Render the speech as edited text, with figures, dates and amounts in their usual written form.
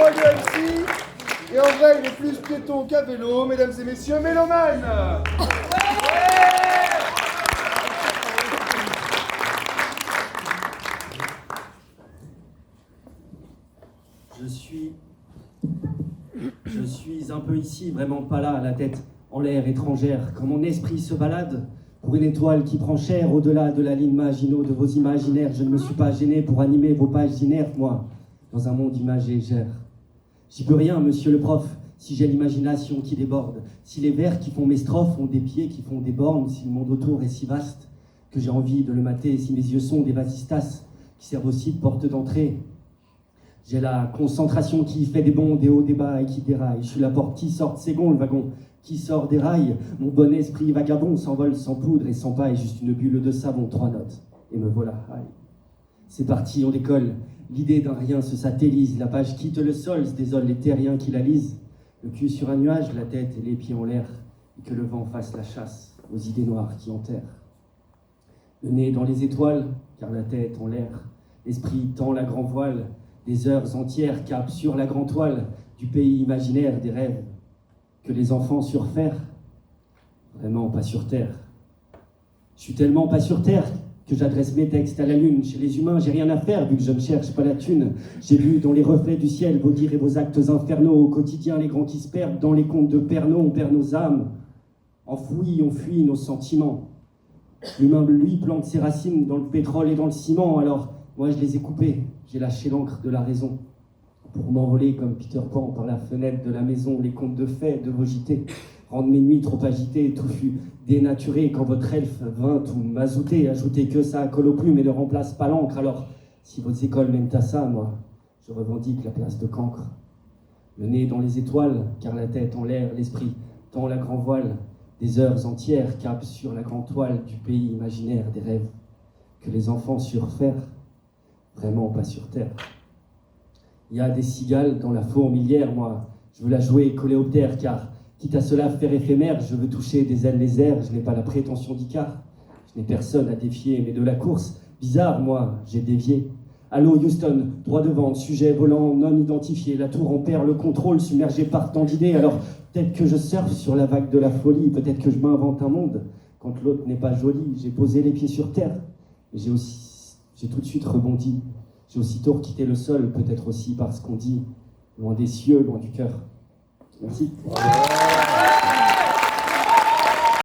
rôle de MC. Et en vrai, il est plus piéton qu'à vélo, mesdames et messieurs, mélomanes. Je suis un peu ici, vraiment pas là, la tête en l'air étrangère, quand mon esprit se balade pour une étoile qui prend cher au-delà de la ligne Maginot de vos imaginaires. Je ne me suis pas gêné pour animer vos pages inertes, moi, dans un monde imaginaire. J'y peux rien, monsieur le prof, si j'ai l'imagination qui déborde, si les vers qui font mes strophes ont des pieds qui font des bornes, si le monde autour est si vaste que j'ai envie de le mater, si mes yeux sont des vasistas qui servent aussi de porte d'entrée. J'ai la concentration qui fait des bonds, des hauts, des bas et qui déraille. Je suis la porte qui sort de ses gonds, le wagon qui sort des rails. Mon bon esprit vagabond s'envole sans poudre et sans paille, juste une bulle de savon, 3 notes. Et me voilà, aïe. C'est parti, on décolle. L'idée d'un rien se satellise. La page quitte le sol, se désole les terriens qui la lisent. Le cul sur un nuage, la tête et les pieds en l'air. Et que le vent fasse la chasse aux idées noires qui enterrent. Le nez dans les étoiles, car la tête en l'air. L'esprit tend la grand voile. Des heures entières capent sur la grande toile du pays imaginaire des rêves que les enfants surfèrent, vraiment pas sur terre. Je suis tellement pas sur terre que j'adresse mes textes à la lune. Chez les humains, j'ai rien à faire vu que je ne cherche pas la thune. J'ai vu dans les reflets du ciel vos dires et vos actes infernaux. Au quotidien, les grands qui se perdent dans les contes de Pernod. On perd nos âmes, enfouis, on fuit nos sentiments. L'humain, lui, plante ses racines dans le pétrole et dans le ciment. Alors, moi, je les ai coupés. J'ai lâché l'encre de la raison pour m'envoler comme Peter Pan par la fenêtre de la maison. Les contes de fées, de vos JT rendent mes nuits trop agitées. Tout fut dénaturé quand votre elfe vint tout mazouter. Ajoutez que ça colle aux plumes et ne remplace pas l'encre. Alors, si vos écoles mènent à ça, moi, je revendique la place de cancre. Le nez dans les étoiles, car la tête en l'air, l'esprit tend la grand voile. Des heures entières capent sur la grande toile du pays imaginaire des rêves que les enfants surfèrent. Vraiment pas sur terre. Il y a des cigales dans la fourmilière, moi, je veux la jouer coléoptère, car, quitte à cela faire éphémère, je veux toucher des ailes les airs, je n'ai pas la prétention d'Icare, je n'ai personne à défier, mais de la course, bizarre, moi, j'ai dévié. Allô, Houston, droit devant, sujet volant non identifié, la tour en perd le contrôle, submergé par tant d'idées, alors peut-être que je surfe sur la vague de la folie, peut-être que je m'invente un monde, quand l'autre n'est pas joli, j'ai posé les pieds sur terre, et j'ai tout de suite rebondi. J'ai aussitôt quitté le sol, peut-être aussi parce qu'on dit loin des cieux, loin du cœur. Merci.